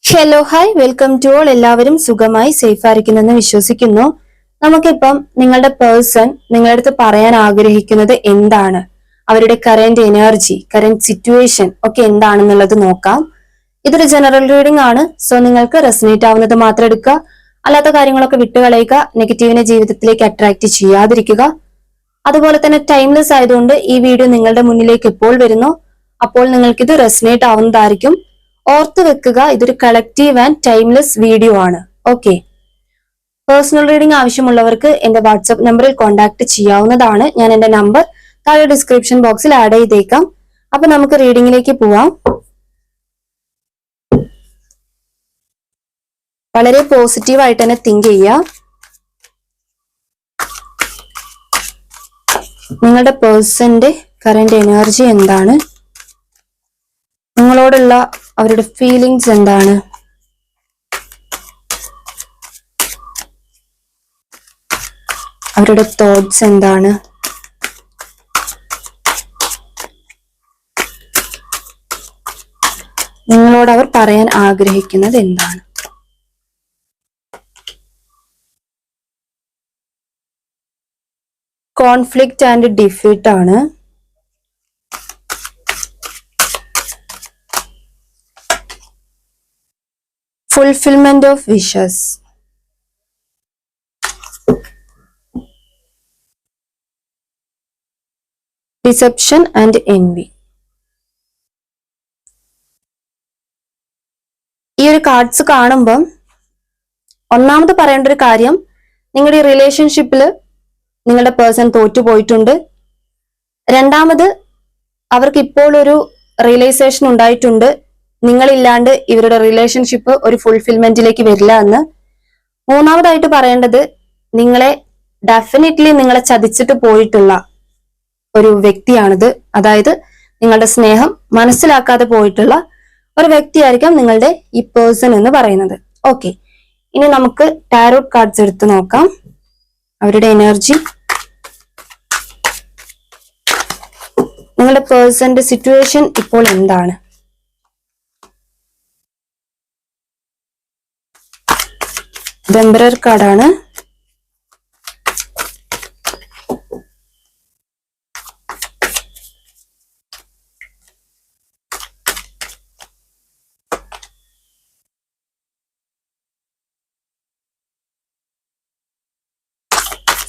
Hello hi welcome to all. എല്ലാവരും സുഖമായി safe ആയിരിക്കുന്നെന്ന് വിശ്വസിക്കുന്നു. നമുക്കിപ്പം നിങ്ങളുടെ പേഴ്സൺ നിങ്ങളുടെ അടുത്ത് പറയാൻ ആഗ്രഹിക്കുന്നത് എന്താണ്, അവരുടെ കറന്റ് എനർജി, കറന്റ് സിറ്റുവേഷൻ ഒക്കെ എന്താണെന്നുള്ളത് നോക്കാം. ഇതൊരു ജനറൽ റീഡിംഗ് ആണ്. സോ നിങ്ങൾക്ക് റെസനേറ്റ് ആവുന്നത് മാത്രം എടുക്കുക, അല്ലാത്ത കാര്യങ്ങളൊക്കെ വിട്ടുകളയുക. നെഗറ്റീവിനെ ജീവിതത്തിലേക്ക് അട്രാക്ട് ചെയ്യാതിരിക്കുക. അതുപോലെ തന്നെ ടൈംലെസ് ആയതുകൊണ്ട് ഈ വീഡിയോ നിങ്ങളുടെ മുന്നിലേക്ക് എപ്പോൾ വരുന്നോ അപ്പോൾ നിങ്ങൾക്ക് ഇത് റെസനേറ്റ് ആവുന്നതായിരിക്കും. ഓർത്ത് വെക്കുക, ഇതൊരു കളക്റ്റീവ് ആൻഡ് ടൈംലെസ് വീഡിയോ ആണ്. ഓക്കെ, പേഴ്സണൽ റീഡിംഗ് ആവശ്യമുള്ളവർക്ക് എന്റെ വാട്സ്ആപ്പ് നമ്പറിൽ കോൺടാക്ട് ചെയ്യാവുന്നതാണ്. ഞാൻ എന്റെ നമ്പർ താഴെ ഡിസ്ക്രിപ്ഷൻ ബോക്സിൽ ആഡ് ചെയ്തേക്കാം. അപ്പൊ നമുക്ക് റീഡിംഗിലേക്ക് പോവാം. വളരെ പോസിറ്റീവ് ആയിട്ട് തന്നെ തിങ്ക് ചെയ്യുക. നിങ്ങളുടെ പേഴ്സന്റെ കറന്റ് എനർജി എന്താണ്, നിങ്ങളോടുള്ള അവരുടെ ഫീലിങ്സ് എന്താണ്, അവരുടെ തോട്ട്സ് എന്താണ്, നിങ്ങളോട് അവർ പറയാൻ ആഗ്രഹിക്കുന്നത് എന്താണ്. കോൺഫ്ലിക്റ്റ് ആൻഡ് ഡിഫീറ്റ് ആണ്. Fulfillment of wishes. Deception and envy. ഈ ഒരു കാർഡ്സ് കാണുമ്പം ഒന്നാമത് പറയേണ്ട ഒരു കാര്യം, നിങ്ങളുടെ ഈ റിലേഷൻഷിപ്പില് നിങ്ങളുടെ പേഴ്സൺ തോറ്റുപോയിട്ടുണ്ട്. രണ്ടാമത് അവർക്ക് ഇപ്പോൾ ഒരു റിയലൈസേഷൻ ഉണ്ടായിട്ടുണ്ട്, നിങ്ങളില്ലാണ്ട് ഇവരുടെ റിലേഷൻഷിപ്പ് ഒരു ഫുൾഫിൽമെന്റിലേക്ക് വരില്ല എന്ന്. മൂന്നാമതായിട്ട് പറയേണ്ടത്, നിങ്ങളെ ഡെഫിനറ്റ്ലി നിങ്ങളെ ചതിച്ചിട്ട് പോയിട്ടുള്ള ഒരു വ്യക്തിയാണിത്. അതായത് നിങ്ങളുടെ സ്നേഹം മനസ്സിലാക്കാതെ പോയിട്ടുള്ള ഒരു വ്യക്തിയായിരിക്കാം നിങ്ങളുടെ ഈ പേഴ്സൺ എന്ന് പറയുന്നത്. ഓക്കെ, ഇനി നമുക്ക് ടാരോട്ട് കാർഡ്സ് എടുത്ത് നോക്കാം. അവരുടെ എനർജി, നിങ്ങളുടെ പേഴ്സന്റെ സിറ്റുവേഷൻ ഇപ്പോൾ എന്താണ്. എംപറർ കാർഡാണ്.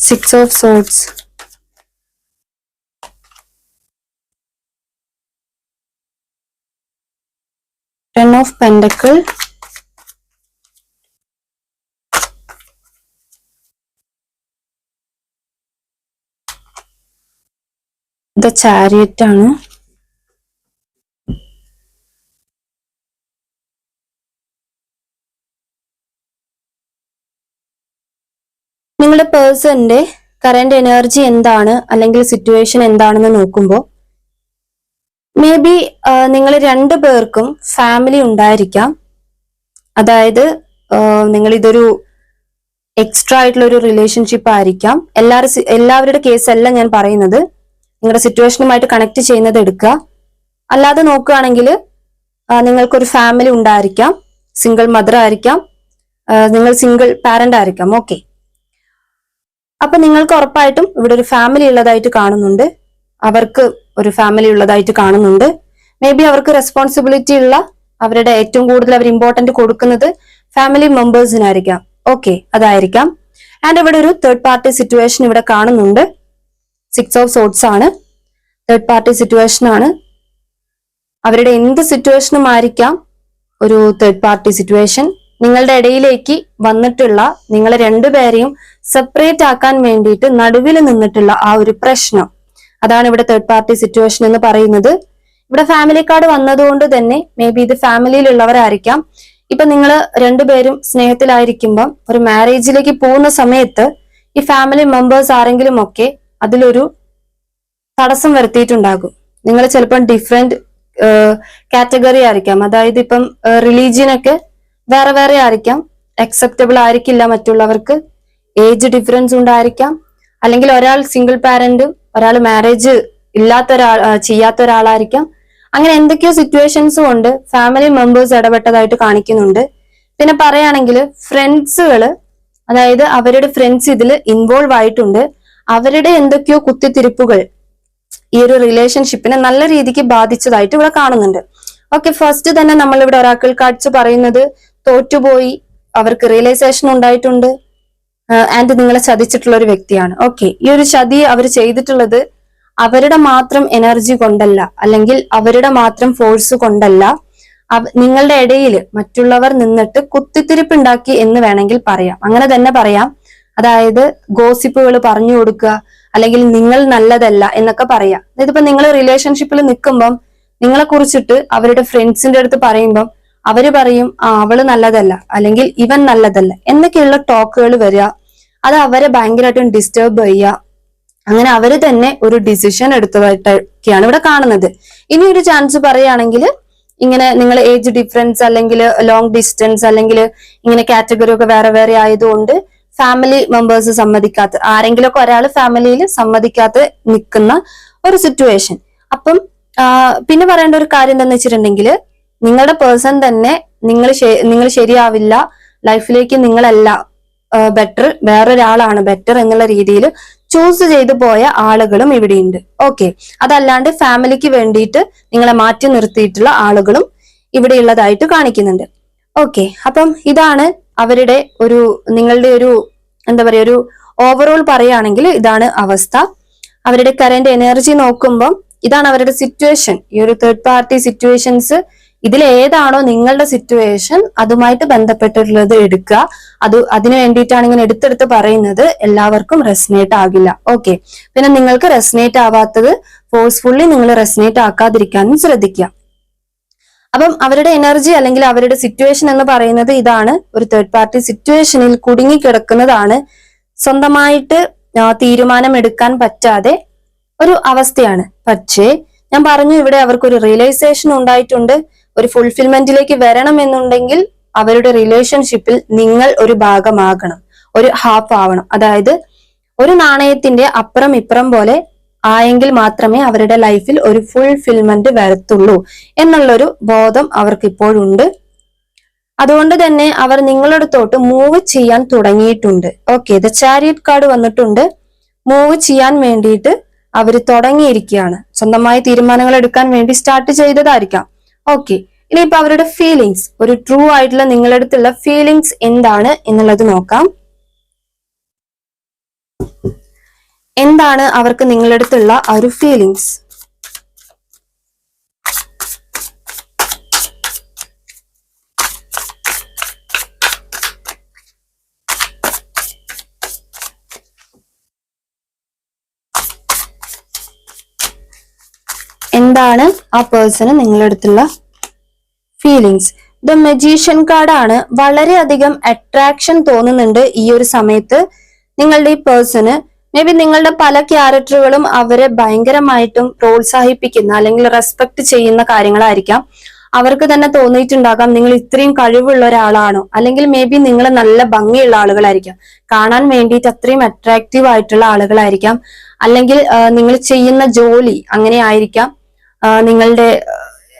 Six of swords, ten of pentacle, the chariot ആണ്. നിങ്ങളുടെ പേഴ്സന്റെ കറന്റ് എനർജി എന്താണ് അല്ലെങ്കിൽ സിറ്റുവേഷൻ എന്താണെന്ന് നോക്കുമ്പോൾ മേ ബി നിങ്ങൾ രണ്ടു പേർക്കും ഫാമിലി ഉണ്ടായിരിക്കാം. അതായത് നിങ്ങൾ ഇതൊരു എക്സ്ട്രാ ആയിട്ടുള്ള ഒരു റിലേഷൻഷിപ്പ് ആയിരിക്കാം. എല്ലാവരുടെ കേസല്ല ഞാൻ പറയുന്നത്, നിങ്ങളുടെ സിറ്റുവേഷനുമായിട്ട് കണക്ട് ചെയ്യുന്നത് എടുക്കുക. അല്ലാതെ നോക്കുകയാണെങ്കിൽ നിങ്ങൾക്കൊരു ഫാമിലി ഉണ്ടായിരിക്കാം, സിംഗിൾ മദർ ആയിരിക്കാം, നിങ്ങൾ സിംഗിൾ പാരന്റ് ആയിരിക്കാം. ഓക്കെ, അപ്പൊ നിങ്ങൾക്ക് ഉറപ്പായിട്ടും ഇവിടെ ഒരു ഫാമിലി ഉള്ളതായിട്ട് കാണുന്നുണ്ട്, അവർക്ക് ഒരു ഫാമിലി ഉള്ളതായിട്ട് കാണുന്നുണ്ട്. മേ ബി അവർക്ക് റെസ്പോൺസിബിലിറ്റി ഉള്ള, അവരുടെ ഏറ്റവും കൂടുതൽ അവർ ഇമ്പോർട്ടന്റ് കൊടുക്കുന്നത് ഫാമിലി മെമ്പേഴ്സിനായിരിക്കാം. ഓക്കെ, അതായിരിക്കാം. ആൻഡ് ഇവിടെ ഒരു തേർഡ് പാർട്ടി സിറ്റുവേഷൻ ഇവിടെ കാണുന്നുണ്ട്. സിക്സ് ഓഫ് സോർഡ്സ് ആണ്, തേർഡ് പാർട്ടി സിറ്റുവേഷൻ ആണ്. അവരുടെ എന്ത് സിറ്റുവേഷനും ആയിരിക്കാം ഒരു തേർഡ് പാർട്ടി സിറ്റുവേഷൻ. നിങ്ങളുടെ ഇടയിലേക്ക് വന്നിട്ടുള്ള, നിങ്ങളെ രണ്ടുപേരെയും സെപ്പറേറ്റ് ആക്കാൻ വേണ്ടിയിട്ട് നടുവിൽ നിന്നിട്ടുള്ള ആ ഒരു പ്രശ്നം, അതാണ് ഇവിടെ തേർഡ് പാർട്ടി സിറ്റുവേഷൻ എന്ന് പറയുന്നത്. ഇവിടെ ഫാമിലി കാർഡ് വന്നതുകൊണ്ട് തന്നെ മേ ബി ഇത് ഫാമിലിയിലുള്ളവരായിരിക്കാം. ഇപ്പൊ നിങ്ങൾ രണ്ടുപേരും സ്നേഹത്തിലായിരിക്കുമ്പം ഒരു മാരേജിലേക്ക് പോകുന്ന സമയത്ത് ഈ ഫാമിലി മെമ്പേഴ്സ് ആരെങ്കിലും ഒക്കെ അതിലൊരു തടസ്സം വരുത്തിയിട്ടുണ്ടാകും. നിങ്ങൾ ചിലപ്പം ഡിഫറെന്റ് കാറ്റഗറി ആയിരിക്കാം. അതായത് ഇപ്പം റിലീജിയനൊക്കെ വേറെ വേറെ ആയിരിക്കാം, അക്സെപ്റ്റബിൾ ആയിരിക്കില്ല മറ്റുള്ളവർക്ക്. ഏജ് ഡിഫറൻസ് ഉണ്ടായിരിക്കാം, അല്ലെങ്കിൽ ഒരാൾ സിംഗിൾ പാരന്റും ഒരാൾ മാരേജ് ചെയ്യാത്ത ഒരാളായിരിക്കാം. അങ്ങനെ എന്തൊക്കെയോ സിറ്റുവേഷൻസ് കൊണ്ട് ഫാമിലി മെമ്പേഴ്സ് ഇടപെട്ടതായിട്ട് കാണിക്കുന്നുണ്ട്. പിന്നെ പറയുകയാണെങ്കിൽ ഫ്രണ്ട്സുകള്, അതായത് അവരുടെ ഫ്രണ്ട്സ് ഇതിൽ ഇൻവോൾവ് ആയിട്ടുണ്ട്. അവരുടെ എന്തൊക്കെയോ കുത്തിത്തിരിപ്പുകൾ ഈ ഒരു റിലേഷൻഷിപ്പിനെ നല്ല രീതിക്ക് ബാധിച്ചതായിട്ട് ഇവിടെ കാണുന്നുണ്ട്. ഓക്കെ, ഫസ്റ്റ് തന്നെ നമ്മൾ ഇവിടെ ഒറാക്കിൾ കാർഡ്സ് പറയുന്നത് തോറ്റുപോയി, അവർക്ക് റിയലൈസേഷൻ ഉണ്ടായിട്ടുണ്ട്, ആൻഡ് നിങ്ങളെ ചതിച്ചിട്ടുള്ള ഒരു വ്യക്തിയാണ്. ഓക്കെ, ഈ ഒരു ചതി അവർ ചെയ്തിട്ടുള്ളത് അവരുടെ മാത്രം എനർജി കൊണ്ടല്ല, അല്ലെങ്കിൽ അവരുടെ മാത്രം ഫോഴ്സ് കൊണ്ടല്ല, നിങ്ങളുടെ ഇടയിൽ മറ്റുള്ളവർ നിന്നിട്ട് കുത്തിത്തിരിപ്പുണ്ടാക്കി എന്ന് വേണമെങ്കിൽ പറയാം, അങ്ങനെ തന്നെ പറയാം. അതായത് ഗോസിപ്പുകൾ പറഞ്ഞു കൊടുക്കുക, അല്ലെങ്കിൽ നിങ്ങൾ നല്ലതല്ല എന്നൊക്കെ പറയാം. അതായത് ഇപ്പൊ നിങ്ങൾ റിലേഷൻഷിപ്പിൽ നിൽക്കുമ്പം നിങ്ങളെ കുറിച്ചിട്ട് അവരുടെ ഫ്രണ്ട്സിന്റെ അടുത്ത് പറയുമ്പം അവര് പറയും അവള് നല്ലതല്ല, അല്ലെങ്കിൽ ഇവൻ നല്ലതല്ല എന്നൊക്കെയുള്ള ടോക്കുകൾ വരിക. അത് അവരെ ഭയങ്കരമായിട്ടും ഡിസ്റ്റർബ് ചെയ്യുക. അങ്ങനെ അവര് തന്നെ ഒരു ഡിസിഷൻ എടുത്തതായിട്ടൊക്കെയാണ് ഇവിടെ കാണുന്നത്. ഇനി ഒരു ചാൻസ് പറയുകയാണെങ്കിൽ ഇങ്ങനെ നിങ്ങൾ ഏജ് ഡിഫറൻസ്, അല്ലെങ്കിൽ ലോങ് ഡിസ്റ്റൻസ്, അല്ലെങ്കിൽ ഇങ്ങനെ കാറ്റഗറി ഒക്കെ വേറെ വേറെ ആയതുകൊണ്ട് ഫാമിലി മെമ്പേഴ്സ് സമ്മതിക്കാത്ത, ആരെങ്കിലും ഒക്കെ ഒരാൾ ഫാമിലിയിൽ സമ്മതിക്കാതെ നിൽക്കുന്ന ഒരു സിറ്റുവേഷൻ. അപ്പം പിന്നെ പറയേണ്ട ഒരു കാര്യം എന്താന്ന് വെച്ചിട്ടുണ്ടെങ്കിൽ, നിങ്ങളുടെ പേഴ്സൺ തന്നെ നിങ്ങൾ ശരിയാവില്ല, ലൈഫിലേക്ക് നിങ്ങളല്ല ബെറ്റർ, വേറൊരാളാണ് ബെറ്റർ എന്നുള്ള രീതിയിൽ ചൂസ് ചെയ്തു പോയ ആളുകളും ഇവിടെയുണ്ട്. ഓക്കെ, അതല്ലാണ്ട് ഫാമിലിക്ക് വേണ്ടിയിട്ട് നിങ്ങളെ മാറ്റി നിർത്തിയിട്ടുള്ള ആളുകളും ഇവിടെ ഉള്ളതായിട്ട് കാണിക്കുന്നുണ്ട്. ഓക്കെ, അപ്പം ഇതാണ് അവരുടെ ഒരു, നിങ്ങളുടെ ഒരു എന്താ പറയുക, ഒരു ഓവറോൾ പറയുകയാണെങ്കിൽ ഇതാണ് അവസ്ഥ. അവരുടെ കറന്റ് എനർജി നോക്കുമ്പം ഇതാണ് അവരുടെ സിറ്റുവേഷൻ. ഈ ഒരു തേർഡ് പാർട്ടി സിറ്റുവേഷൻസ്, ഇതിൽ ഏതാണോ നിങ്ങളുടെ സിറ്റുവേഷൻ അതുമായിട്ട് ബന്ധപ്പെട്ടിട്ടുള്ളത് എടുക്കുക. അതിനു വേണ്ടിയിട്ടാണ് ഇങ്ങനെ എടുത്തെടുത്ത് പറയുന്നത്. എല്ലാവർക്കും റെസനേറ്റ് ആകില്ല. ഓക്കെ, പിന്നെ നിങ്ങൾക്ക് റെസനേറ്റ് ആവാത്തത് ഫോഴ്സ്ഫുള്ളി നിങ്ങൾ റെസനേറ്റ് ആക്കാതിരിക്കാനും ശ്രദ്ധിക്കുക. അപ്പം അവരുടെ എനർജി അല്ലെങ്കിൽ അവരുടെ സിറ്റുവേഷൻ എന്ന് പറയുന്നത് ഇതാണ്. ഒരു തേർഡ് പാർട്ടി സിറ്റുവേഷനിൽ കുടുങ്ങിക്കിടക്കുന്നതാണ്. സ്വന്തമായിട്ട് തീരുമാനം എടുക്കാൻ പറ്റാതെ ഒരു അവസ്ഥയാണ്. പക്ഷേ ഞാൻ പറഞ്ഞു, ഇവിടെ അവർക്കൊരു റിയലൈസേഷൻ ഉണ്ടായിട്ടുണ്ട്. ഒരു ഫുൾഫിൽമെന്റിലേക്ക് വരണം എന്നുണ്ടെങ്കിൽ അവരുടെ റിലേഷൻഷിപ്പിൽ നിങ്ങൾ ഒരു ഭാഗമാകണം, ഒരു ഹാഫ് ആവണം. അതായത് ഒരു നാണയത്തിന്റെ അപ്പുറം ഇപ്പുറം പോലെ ആയെങ്കിൽ മാത്രമേ അവരുടെ ലൈഫിൽ ഒരു ഫുൾഫിൽമെന്റ് വരത്തുള്ളൂ എന്നുള്ളൊരു ബോധം അവർക്ക് ഇപ്പോഴുണ്ട്. അതുകൊണ്ട് തന്നെ അവർ നിങ്ങളടുത്തോട്ട് മൂവ് ചെയ്യാൻ തുടങ്ങിയിട്ടുണ്ട്. ഓക്കെ, ദ ചാരിയറ്റ് കാർഡ് വന്നിട്ടുണ്ട്. മൂവ് ചെയ്യാൻ വേണ്ടിയിട്ട് അവർ തുടങ്ങിയിരിക്കുകയാണ്. സ്വന്തമായി തീരുമാനങ്ങൾ എടുക്കാൻ വേണ്ടി സ്റ്റാർട്ട് ചെയ്തതായിരിക്കാം. ഓക്കെ, ഇനിയിപ്പോ അവരുടെ ഫീലിങ്സ്, ഒരു ട്രൂ ആയിട്ടുള്ള നിങ്ങളുടെ അടുത്തുള്ള ഫീലിങ്സ് എന്താണ് എന്നുള്ളത് നോക്കാം. എന്താണ് അവർക്ക് നിങ്ങളുടെ അടുത്തുള്ള ആ ഒരു ഫീലിങ്സ്? എന്താണ് ആ പേഴ്സണ് നിങ്ങളുടെ അടുത്തുള്ള ഫീലിങ്സ്? ദ മജീഷ്യൻ കാർഡാണ്. വളരെയധികം അട്രാക്ഷൻ തോന്നുന്നുണ്ട് ഈ ഒരു സമയത്ത് നിങ്ങളുടെ ഈ പേഴ്സണ്. മേ ബി നിങ്ങളുടെ പല ക്യാരക്ടറുകളും അവരെ ഭയങ്കരമായിട്ടും പ്രോത്സാഹിപ്പിക്കുന്ന അല്ലെങ്കിൽ റെസ്പെക്ട് ചെയ്യുന്ന കാര്യങ്ങളായിരിക്കാം. അവർക്ക് തന്നെ തോന്നിയിട്ടുണ്ടാകാം നിങ്ങൾ ഇത്രയും കഴിവുള്ള ഒരാളാണോ, അല്ലെങ്കിൽ മേ ബി നിങ്ങൾ നല്ല ഭംഗിയുള്ള ആളുകളായിരിക്കാം, കാണാൻ വേണ്ടിയിട്ട് അത്രയും അട്രാക്റ്റീവ് ആയിട്ടുള്ള ആളുകളായിരിക്കാം. അല്ലെങ്കിൽ നിങ്ങൾ ചെയ്യുന്ന ജോലി അങ്ങനെ ആയിരിക്കാം. നിങ്ങളുടെ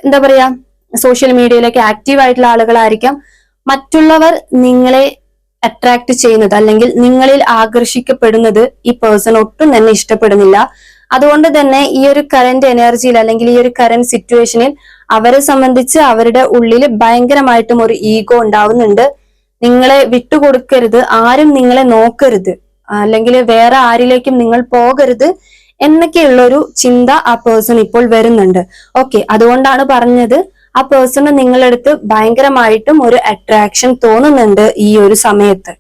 എന്താ പറയാ, സോഷ്യൽ മീഡിയയിലൊക്കെ ആക്റ്റീവ് ആയിട്ടുള്ള ആളുകളായിരിക്കാം. മറ്റുള്ളവർ നിങ്ങളെ അട്രാക്ട് ചെയ്യുന്നത് അല്ലെങ്കിൽ നിങ്ങളിൽ ആകർഷിക്കപ്പെടുന്നത് ഈ പേഴ്സൺ ഒട്ടും തന്നെ ഇഷ്ടപ്പെടുന്നില്ല. അതുകൊണ്ട് തന്നെ ഈ ഒരു കറന്റ് എനർജിയിൽ അല്ലെങ്കിൽ ഈ ഒരു കറന്റ് സിറ്റുവേഷനിൽ അവരെ സംബന്ധിച്ച് അവരുടെ ഉള്ളിൽ ഭയങ്കരമായിട്ടും ഒരു ഈഗോ ഉണ്ടാവുന്നുണ്ട്. നിങ്ങളെ വിട്ടുകൊടുക്കരുത്, ആരും നിങ്ങളെ നോക്കരുത്, അല്ലെങ്കിൽ വേറെ ആരിലേക്കും നിങ്ങൾ പോകരുത് എന്നൊക്കെയുള്ളൊരു ചിന്ത ആ പേഴ്സൺ ഇപ്പോൾ വരുന്നുണ്ട്. ഓക്കെ, അതുകൊണ്ടാണ് പറഞ്ഞത് ആ പേഴ്സണ് നിങ്ങളടുത്ത് ഭയങ്കരമായിട്ടും ഒരു അട്രാക്ഷൻ തോന്നുന്നുണ്ട് ഈ ഒരു സമയത്ത്.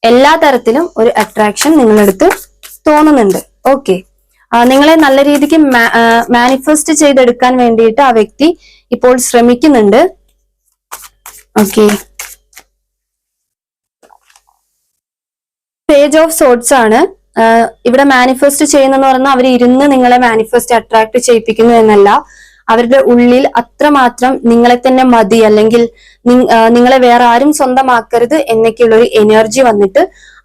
എല്ലാ തരത്തിലും ഒരു അട്രാക്ഷൻ നിങ്ങളടുത്ത് തോന്നുന്നുണ്ട്. ഓക്കെ, നിങ്ങളെ നല്ല രീതിക്ക് മാനിഫെസ്റ്റ് ചെയ്തെടുക്കാൻ വേണ്ടിയിട്ട് ആ വ്യക്തി ഇപ്പോൾ ശ്രമിക്കുന്നുണ്ട്. ഓക്കെ, പേജ് ഓഫ് സോർട്സ് ആണ് ഇവിടെ മാനിഫെസ്റ്റ് ചെയ്യുന്നെന്ന് പറഞ്ഞാൽ അവർ ഇരുന്ന് നിങ്ങളെ മാനിഫെസ്റ്റ് അട്രാക്ട് ചെയ്യിപ്പിക്കുന്നു എന്നല്ല. അവരുടെ ഉള്ളിൽ അത്രമാത്രം നിങ്ങളെ തന്നെ മതി, അല്ലെങ്കിൽ നിങ്ങളെ വേറെ ആരും സ്വന്തമാക്കരുത് എന്നൊക്കെയുള്ള ഒരു എനർജി വന്നിട്ട്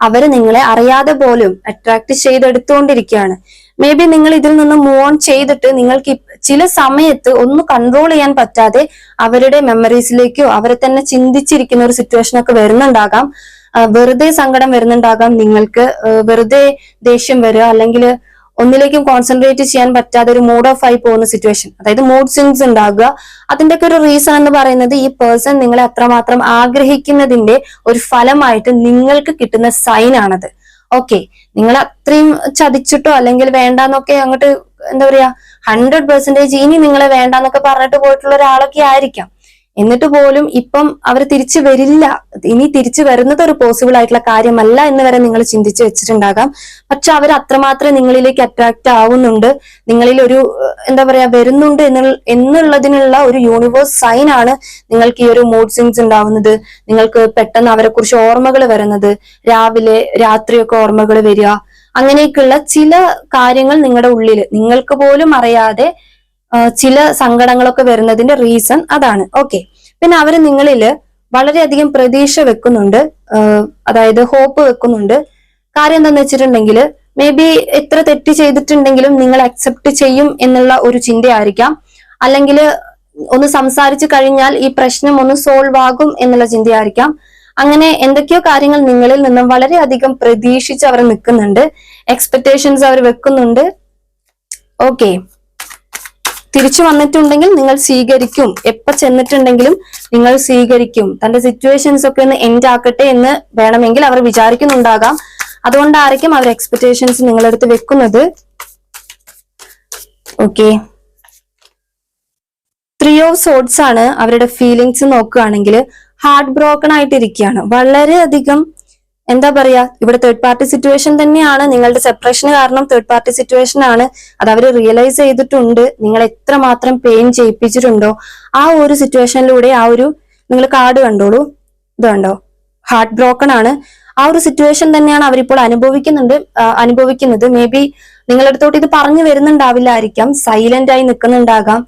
അവര് നിങ്ങളെ അറിയാതെ പോലും അട്രാക്ട് ചെയ്തെടുത്തുകൊണ്ടിരിക്കുകയാണ്. മേ ബി നിങ്ങൾ ഇതിൽ നിന്ന് മൂവ് ഓൺ ചെയ്തിട്ട് നിങ്ങൾക്ക് ചില സമയത്ത് ഒന്ന് കൺട്രോൾ ചെയ്യാൻ പറ്റാതെ അവരുടെ മെമ്മറീസിലേക്കോ അവരെ തന്നെ ചിന്തിച്ചിരിക്കുന്ന ഒരു സിറ്റുവേഷൻ ഒക്കെ വരുന്നുണ്ടാകാം. വെറുതെ സങ്കടം വരുന്നുണ്ടാകാം, നിങ്ങൾക്ക് വെറുതെ ദേഷ്യം വരിക, അല്ലെങ്കിൽ ഒന്നിലേക്കും കോൺസെൻട്രേറ്റ് ചെയ്യാൻ പറ്റാതെ ഒരു മൂഡ് ഓഫ് ആയി പോകുന്ന സിറ്റുവേഷൻ, അതായത് മൂഡ് സ്വിങ്സ് ഉണ്ടാകുക. അതിന്റെയൊക്കെ ഒരു റീസൺ എന്ന് പറയുന്നത് ഈ പേഴ്സൺ നിങ്ങളെ അത്രമാത്രം ആഗ്രഹിക്കുന്നതിന്റെ ഒരു ഫലമായിട്ട് നിങ്ങൾക്ക് കിട്ടുന്ന സൈൻ ആണത്. ഓക്കെ, നിങ്ങൾ അത്രയും ചതിച്ചിട്ടോ അല്ലെങ്കിൽ വേണ്ടാന്നൊക്കെ അങ്ങോട്ട് എന്താ പറയാ 100% ഇനി നിങ്ങളെ വേണ്ടാന്നൊക്കെ പറഞ്ഞിട്ട് പോയിട്ടുള്ള ഒരാളൊക്കെ ആയിരിക്കാം. എന്നിട്ട് പോലും ഇപ്പം അവർ തിരിച്ചു വരില്ല, ഇനി തിരിച്ചു വരുന്നത് ഒരു പോസിബിൾ ആയിട്ടുള്ള കാര്യമല്ല എന്ന് വരെ നിങ്ങൾ ചിന്തിച്ചു വെച്ചിട്ടുണ്ടാകാം. പക്ഷെ അവർ അത്രമാത്രം നിങ്ങളിലേക്ക് അട്രാക്ട് ആവുന്നുണ്ട്, നിങ്ങളിൽ ഒരു എന്താ പറയാ വരുന്നുണ്ട് എന്നുള്ളതിനുള്ള ഒരു യൂണിവേഴ്സ് സൈൻ ആണ് നിങ്ങൾക്ക് ഈ ഒരു മൂഡ് സ്വിങ്സ് ഉണ്ടാവുന്നത്. നിങ്ങൾക്ക് പെട്ടെന്ന് അവരെ കുറിച്ച് ഓർമ്മകൾ വരുന്നത്, രാവിലെ രാത്രിയൊക്കെ ഓർമ്മകൾ വരിക, അങ്ങനെയൊക്കെയുള്ള ചില കാര്യങ്ങൾ നിങ്ങളുടെ ഉള്ളിൽ നിങ്ങൾക്ക് പോലും അറിയാതെ ചില സങ്കടങ്ങളൊക്കെ വരുന്നതിന്റെ റീസൺ അതാണ്. ഓക്കെ, പിന്നെ അവര് നിങ്ങളില് വളരെയധികം പ്രതീക്ഷ വെക്കുന്നുണ്ട്, അതായത് ഹോപ്പ് വെക്കുന്നുണ്ട്. കാര്യം എന്താന്ന് വെച്ചിട്ടുണ്ടെങ്കിൽ മേ ബി എത്ര തെറ്റ് ചെയ്തിട്ടുണ്ടെങ്കിലും നിങ്ങൾ അക്സെപ്റ്റ് ചെയ്യും എന്നുള്ള ഒരു ചിന്തയായിരിക്കാം, അല്ലെങ്കിൽ ഒന്ന് സംസാരിച്ചു കഴിഞ്ഞാൽ ഈ പ്രശ്നം ഒന്ന് സോൾവ് ആകും എന്നുള്ള ചിന്തയായിരിക്കാം. അങ്ങനെ എന്തൊക്കെയോ കാര്യങ്ങൾ നിങ്ങളിൽ നിന്നും വളരെയധികം പ്രതീക്ഷിച്ച് അവർ നിൽക്കുന്നുണ്ട്, എക്സ്പെക്ടേഷൻസ് അവർ വെക്കുന്നുണ്ട്. ഓക്കെ, തിരിച്ചു വന്നിട്ടുണ്ടെങ്കിൽ നിങ്ങൾ സ്വീകരിക്കും, എപ്പോ ചെന്നിട്ടുണ്ടെങ്കിലും നിങ്ങൾ സ്വീകരിക്കും. തന്റെ സിറ്റുവേഷൻസ് ഒക്കെ ഒന്ന് എൻഡ് ആക്കട്ടെ എന്ന് വേണമെങ്കിൽ അവർ വിചാരിക്കുന്നുണ്ടാകാം. അതുകൊണ്ടായിരിക്കും അവർ എക്സ്പെക്ടേഷൻസ് നിങ്ങളുടെ അടുത്ത് വെക്കുന്നത്. ഓക്കെ, 3 ഓഫ് സോർഡ്സ് ആണ് അവരുടെ ഫീലിങ്സ് നോക്കുകയാണെങ്കിൽ. ഹാർട്ട് ബ്രോക്കൺ ആയിട്ടിരിക്കുകയാണ്, വളരെയധികം എന്താ പറയാ, ഇവിടെ തേർഡ് പാർട്ടി സിറ്റുവേഷൻ തന്നെയാണ്. നിങ്ങളുടെ സെപ്പറേഷൻ കാരണം തേർഡ് പാർട്ടി സിറ്റുവേഷൻ ആണ്. അത് അവർ റിയലൈസ് ചെയ്തിട്ടുണ്ട്, നിങ്ങൾ എത്രമാത്രം പെയിൻ ചെയ്യിപ്പിച്ചിട്ടുണ്ടോ. ആ ഒരു സിറ്റുവേഷനിലൂടെ ആ ഒരു നിങ്ങൾ കാർഡ് കണ്ടോളൂ, ഇത് കണ്ടോ, ഹാർട്ട് ബ്രോക്കൺ ആണ്. ആ ഒരു സിറ്റുവേഷൻ തന്നെയാണ് അവരിപ്പോൾ അനുഭവിക്കുന്നത്. മേ ബി നിങ്ങളുടെ അടുത്തോട്ട് ഇത് പറഞ്ഞു വരുന്നുണ്ടാവില്ലായിരിക്കാം, സൈലന്റ് ആയി നിൽക്കുന്നുണ്ടാകാം,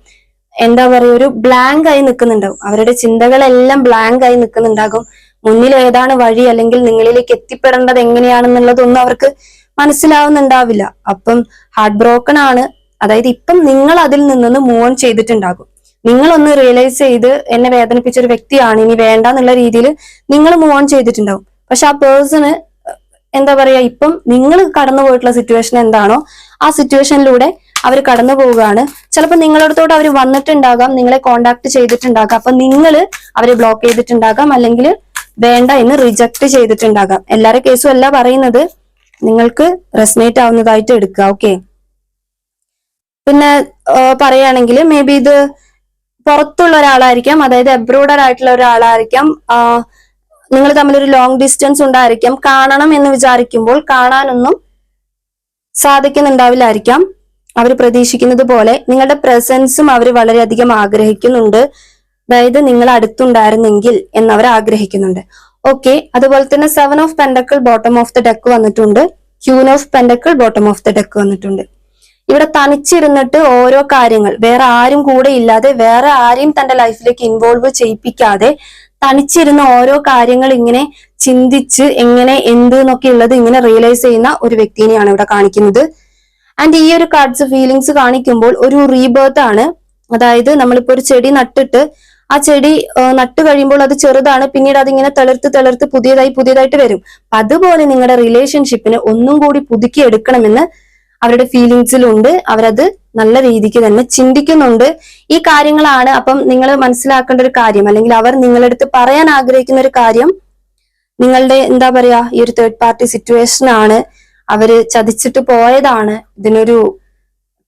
എന്താ പറയുക, ഒരു ബ്ലാങ്ക് ആയി നിൽക്കുന്നുണ്ടാവും. അവരുടെ ചിന്തകളെല്ലാം ബ്ലാങ്ക് ആയി നിൽക്കുന്നുണ്ടാകും. മുന്നിൽ ഏതാണ് വഴി, അല്ലെങ്കിൽ നിങ്ങളിലേക്ക് എത്തിപ്പെടേണ്ടത് എങ്ങനെയാണെന്നുള്ളതൊന്നും അവർക്ക് മനസ്സിലാവുന്നുണ്ടാവില്ല. അപ്പം ഹാർട്ട് ബ്രോക്കൺ ആണ്, അതായത് ഇപ്പം നിങ്ങൾ അതിൽ നിന്നൊന്ന് മൂവ് ഓൺ ചെയ്തിട്ടുണ്ടാകും. നിങ്ങളൊന്ന് റിയലൈസ് ചെയ്ത് എന്നെ വേദനിപ്പിച്ച ഒരു വ്യക്തിയാണ്, ഇനി വേണ്ട എന്നുള്ള രീതിയിൽ നിങ്ങൾ മൂവ് ഓൺ ചെയ്തിട്ടുണ്ടാവും. പക്ഷെ ആ പേഴ്സണ് എന്താ പറയാ, ഇപ്പം നിങ്ങൾ കടന്നു പോയിട്ടുള്ള സിറ്റുവേഷൻ എന്താണോ ആ സിറ്റുവേഷനിലൂടെ അവർ കടന്നു പോവുകയാണ്. ചിലപ്പോൾ നിങ്ങളടുത്തോട്ട് അവർ വന്നിട്ടുണ്ടാകാം, നിങ്ങളെ കോണ്ടാക്ട് ചെയ്തിട്ടുണ്ടാകാം, അപ്പൊ നിങ്ങൾ അവരെ ബ്ലോക്ക് ചെയ്തിട്ടുണ്ടാകാം, അല്ലെങ്കിൽ വേണ്ട എന്ന് റിജക്ട് ചെയ്തിട്ടുണ്ടാകാം. എല്ലാവരുടെ കേസും അല്ല പറയുന്നത്, നിങ്ങൾക്ക് റെസനേറ്റ് ആവുന്നതായിട്ട് എടുക്കുക. ഓക്കെ, പിന്നെ പറയുകയാണെങ്കിൽ മേ ബി ഇത് പുറത്തുള്ള ഒരാളായിരിക്കാം, അതായത് അബ്രോഡർ ആയിട്ടുള്ള ഒരാളായിരിക്കാം. നിങ്ങൾ തമ്മിലൊരു ലോങ് ഡിസ്റ്റൻസ് ഉണ്ടായിരിക്കാം. കാണണം എന്ന് വിചാരിക്കുമ്പോൾ കാണാനൊന്നും സാധിക്കുന്നുണ്ടാവില്ലായിരിക്കാം അവർ പ്രതീക്ഷിക്കുന്നത് പോലെ. നിങ്ങളുടെ പ്രസൻസും അവർ വളരെയധികം ആഗ്രഹിക്കുന്നുണ്ട്, അതായത് നിങ്ങൾ അടുത്തുണ്ടായിരുന്നെങ്കിൽ എന്നവർ ആഗ്രഹിക്കുന്നുണ്ട്. ഓക്കെ, അതുപോലെ തന്നെ 7 of pentacle bottom of the deck വന്നിട്ടുണ്ട്, queen of pentacle bottom of the deck വന്നിട്ടുണ്ട്. ഇവിടെ തനിച്ചിരുന്നിട്ട് ഓരോ കാര്യങ്ങൾ, വേറെ ആരും കൂടെ ഇല്ലാതെ, വേറെ ആരെയും തന്റെ ലൈഫിലേക്ക് ഇൻവോൾവ് ചെയ്യിപ്പിക്കാതെ തനിച്ചിരുന്ന ഓരോ കാര്യങ്ങൾ ഇങ്ങനെ ചിന്തിച്ച് എങ്ങനെ എന്ത് എന്നൊക്കെ ഉള്ളത് ഇങ്ങനെ റിയലൈസ് ചെയ്യുന്ന ഒരു വ്യക്തിനെയാണ് ഇവിടെ കാണിക്കുന്നത്. ആൻഡ് ഈ ഒരു കാർഡ്സ് ഫീലിങ്സ് കാണിക്കുമ്പോൾ ഒരു റീബേർത്ത് ആണ്. അതായത് നമ്മളിപ്പോ ഒരു ചെടി നട്ടിട്ട് ആ ചെടി നട്ടു കഴിയുമ്പോൾ അത് ചെറുതാണ്, പിന്നീട് അതിങ്ങനെ തളിർത്ത് പുതിയതായിട്ട് വരും. അതുപോലെ നിങ്ങളുടെ റിലേഷൻഷിപ്പിന് ഒന്നും കൂടി പുതുക്കി എടുക്കണമെന്ന് അവരുടെ ഫീലിങ്സിലുണ്ട്. അവരത് നല്ല രീതിക്ക് തന്നെ ചിന്തിക്കുന്നുണ്ട്. ഈ കാര്യങ്ങളാണ് അപ്പം നിങ്ങൾ മനസ്സിലാക്കേണ്ട ഒരു കാര്യം, അല്ലെങ്കിൽ അവർ നിങ്ങളുടെ അടുത്ത് പറയാൻ ആഗ്രഹിക്കുന്ന ഒരു കാര്യം. നിങ്ങളുടെ എന്താ പറയാ, ഈ ഒരു തേർഡ് പാർട്ടി സിറ്റുവേഷൻ ആണ്, അവര് ചതിച്ചിട്ട് പോയതാണ്, ഇതിനൊരു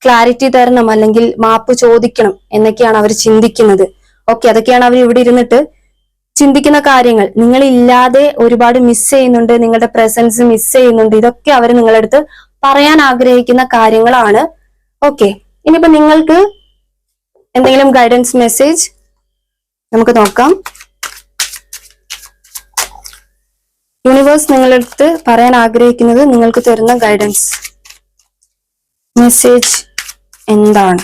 ക്ലാരിറ്റി തരണം, അല്ലെങ്കിൽ മാപ്പ് ചോദിക്കണം എന്നൊക്കെയാണ് അവർ ചിന്തിക്കുന്നത്. ഓക്കെ, അതൊക്കെയാണ് അവർ ഇവിടെ ഇരുന്നിട്ട് ചിന്തിക്കുന്ന കാര്യങ്ങൾ. നിങ്ങളില്ലാതെ ഒരുപാട് മിസ് ചെയ്യുന്നുണ്ട്, നിങ്ങളുടെ പ്രസൻസ് മിസ് ചെയ്യുന്നുണ്ട്. ഇതൊക്കെ അവർ നിങ്ങളുടെ അടുത്ത് പറയാൻ ആഗ്രഹിക്കുന്ന കാര്യങ്ങളാണ്. ഓക്കെ, ഇനിയിപ്പോ നിങ്ങൾക്ക് എന്തെങ്കിലും ഗൈഡൻസ് മെസ്സേജ് നമുക്ക് നോക്കാം. യൂണിവേഴ്സ് നിങ്ങളുടെ അടുത്ത് പറയാൻ ആഗ്രഹിക്കുന്നത്, നിങ്ങൾക്ക് തരുന്ന ഗൈഡൻസ് മെസ്സേജ് എന്താണ്?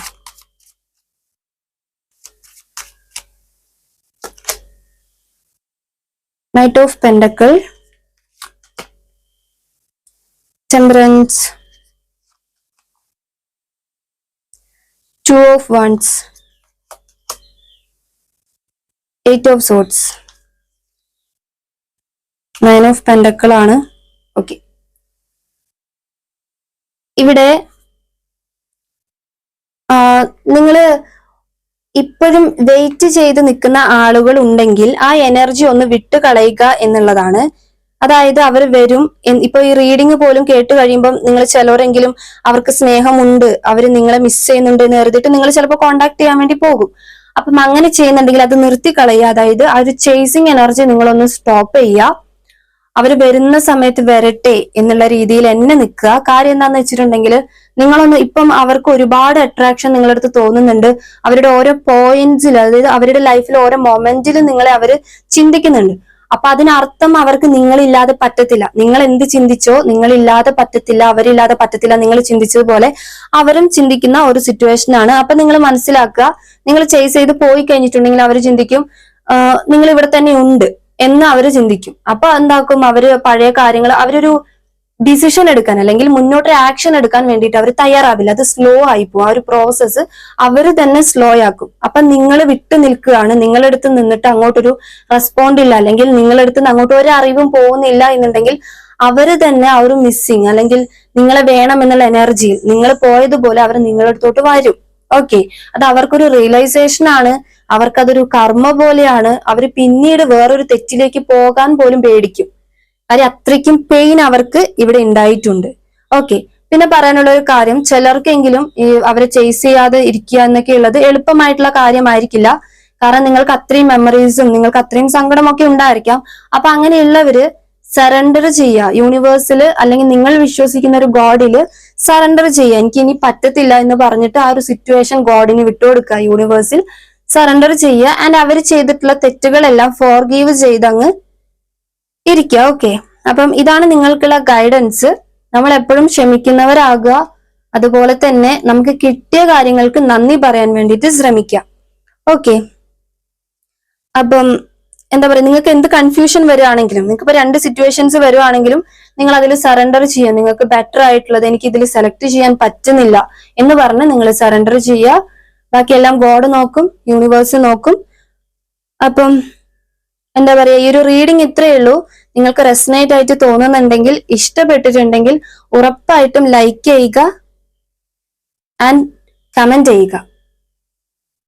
Knight of Pentacles, Temperance, two of wands, eight of swords, nine of pentacle ആണ്. ഓക്കെ, ഇവിടെ നിങ്ങള് ഇപ്പോഴും വെയിറ്റ് ചെയ്ത് നിൽക്കുന്ന ആളുകൾ ഉണ്ടെങ്കിൽ ആ എനർജി ഒന്ന് വിട്ട് കളയുക എന്നുള്ളതാണ്. അതായത് അവർ വരും. ഇപ്പൊ ഈ റീഡിങ് പോലും കേട്ട് കഴിയുമ്പോൾ നിങ്ങൾ ചിലരെങ്കിലും അവർക്ക് സ്നേഹമുണ്ട്, അവർ നിങ്ങളെ മിസ് ചെയ്യുന്നുണ്ട് എന്ന് കരുതിയിട്ട് നിങ്ങൾ ചിലപ്പോൾ കോണ്ടാക്ട് ചെയ്യാൻ വേണ്ടി പോകും. അപ്പം അങ്ങനെ ചെയ്യുന്നുണ്ടെങ്കിൽ അത് നിർത്തി കളയുക. അതായത് ആ ഒരു ചേസിങ് എനർജി നിങ്ങളൊന്ന് സ്റ്റോപ്പ് ചെയ്യുക. അവർ വരുന്ന സമയത്ത് വരട്ടെ എന്നുള്ള രീതിയിൽ എന്നെ നിൽക്കുക. കാര്യം എന്താന്ന് വെച്ചിട്ടുണ്ടെങ്കിൽ നിങ്ങളൊന്ന് ഇപ്പം അവർക്ക് ഒരുപാട് അട്രാക്ഷൻ നിങ്ങളുടെ അടുത്ത് തോന്നുന്നുണ്ട്. അവരുടെ ഓരോ പോയിന്റ്സിൽ, അതായത് അവരുടെ ലൈഫിൽ ഓരോ മൊമെന്റിൽ നിങ്ങളെ അവര് ചിന്തിക്കുന്നുണ്ട്. അപ്പൊ അതിനർത്ഥം അവർക്ക് നിങ്ങളില്ലാതെ പറ്റത്തില്ല. നിങ്ങൾ എന്ത് ചിന്തിച്ചോ, നിങ്ങളില്ലാതെ പറ്റത്തില്ല, അവരില്ലാതെ പറ്റത്തില്ല, നിങ്ങൾ ചിന്തിച്ചതുപോലെ അവരും ചിന്തിക്കുന്ന ഒരു സിറ്റുവേഷൻ ആണ്. അപ്പൊ നിങ്ങൾ മനസ്സിലാക്കുക, നിങ്ങൾ ചേസ് ചെയ്ത് പോയി കഴിഞ്ഞിട്ടുണ്ടെങ്കിൽ അവർ ചിന്തിക്കും നിങ്ങൾ ഇവിടെ തന്നെ ഉണ്ട് എന്ന് അവര് ചിന്തിക്കും. അപ്പൊ എന്താക്കും, അവര് പഴയ കാര്യങ്ങൾ, അവരൊരു ഡിസിഷൻ എടുക്കാൻ അല്ലെങ്കിൽ മുന്നോട്ട് ആക്ഷൻ എടുക്കാൻ വേണ്ടിയിട്ട് അവർ തയ്യാറാവില്ല. അത് സ്ലോ ആയി പോകും. ആ ഒരു പ്രോസസ്സ് അവർ തന്നെ സ്ലോ ആക്കും. അപ്പൊ നിങ്ങൾ വിട്ടു നിൽക്കുകയാണ്. നിങ്ങളടുത്ത് നിന്നിട്ട് അങ്ങോട്ടൊരു റെസ്പോണ്ട് ഇല്ല, അല്ലെങ്കിൽ നിങ്ങളടുത്ത് നിന്ന് അങ്ങോട്ട് ഒരു അറിവും പോകുന്നില്ല എന്നുണ്ടെങ്കിൽ അവര് തന്നെ ആ ഒരു മിസ്സിങ്, അല്ലെങ്കിൽ നിങ്ങളെ വേണം എന്നുള്ള എനർജിയിൽ നിങ്ങൾ പോയതുപോലെ അവർ നിങ്ങളടുത്തോട്ട് വരും. ഓക്കെ, അത് അവർക്കൊരു റിയലൈസേഷൻ ആണ്. അവർക്കതൊരു കർമ്മ പോലെയാണ്. അവർ പിന്നീട് വേറൊരു തെറ്റിലേക്ക് പോകാൻ പോലും പേടിക്കും. കാര്യം അത്രയ്ക്കും പെയിൻ അവർക്ക് ഇവിടെ ഉണ്ടായിട്ടുണ്ട്. ഓക്കെ, പിന്നെ പറയാനുള്ള ഒരു കാര്യം, ചിലർക്കെങ്കിലും ഈ അവരെ ചേസ് ചെയ്യാതെ ഇരിക്കുക എന്നൊക്കെ ഉള്ളത് എളുപ്പമായിട്ടുള്ള കാര്യമായിരിക്കില്ല. കാരണം നിങ്ങൾക്ക് അത്രയും മെമ്മറീസും നിങ്ങൾക്ക് അത്രയും സങ്കടമൊക്കെ ഉണ്ടായിരിക്കാം. അപ്പൊ അങ്ങനെയുള്ളവര് സറണ്ടർ ചെയ്യുക യൂണിവേഴ്സില്, അല്ലെങ്കിൽ നിങ്ങൾ വിശ്വസിക്കുന്ന ഒരു ഗോഡില് സറണ്ടർ ചെയ്യുക. എനിക്ക് ഇനി പറ്റത്തില്ല എന്ന് പറഞ്ഞിട്ട് ആ ഒരു സിറ്റുവേഷൻ ഗോഡിന് വിട്ടുകൊടുക്കുക, യൂണിവേഴ്സിൽ സറണ്ടർ ചെയ്യുക. ആൻഡ് അവർ ചെയ്തിട്ടുള്ള തെറ്റുകളെല്ലാം ഫോർഗീവ് ചെയ്തങ്ങ് ഇരിക്കുക. ഓക്കെ, അപ്പം ഇതാണ് നിങ്ങൾക്കുള്ള ഗൈഡൻസ്. നമ്മൾ എപ്പോഴും ക്ഷമിക്കുന്നവരാകുക. അതുപോലെ തന്നെ നമുക്ക് കിട്ടിയ കാര്യങ്ങൾക്ക് നന്ദി പറയാൻ വേണ്ടിയിട്ട് ശ്രമിക്കാം. ഓക്കെ, അപ്പം എന്താ പറയുക, നിങ്ങൾക്ക് എന്ത് കൺഫ്യൂഷൻ വരുവാണെങ്കിലും, നിങ്ങൾക്ക് ഇപ്പൊ രണ്ട് സിറ്റുവേഷൻസ് വരുവാണെങ്കിലും നിങ്ങൾ അതിൽ സറണ്ടർ ചെയ്യുക. നിങ്ങൾക്ക് ബെറ്റർ ആയിട്ടുള്ളത് എനിക്ക് ഇതിൽ സെലക്ട് ചെയ്യാൻ പറ്റുന്നില്ല എന്ന് പറഞ്ഞ് നിങ്ങൾ സറണ്ടർ ചെയ്യുക. ബാക്കിയെല്ലാം ഗോഡ് നോക്കും, യൂണിവേഴ്സ് നോക്കും. അപ്പം എന്താ പറയാ, ഈ ഒരു റീഡിങ് ഇത്രയേ ഉള്ളൂ. നിങ്ങൾക്ക് റെസനേറ്റ് ആയിട്ട് തോന്നുന്നുണ്ടെങ്കിൽ, ഇഷ്ടപ്പെട്ടിട്ടുണ്ടെങ്കിൽ ഉറപ്പായിട്ടും ലൈക്ക് ചെയ്യുക ആൻഡ് കമന്റ് ചെയ്യുക.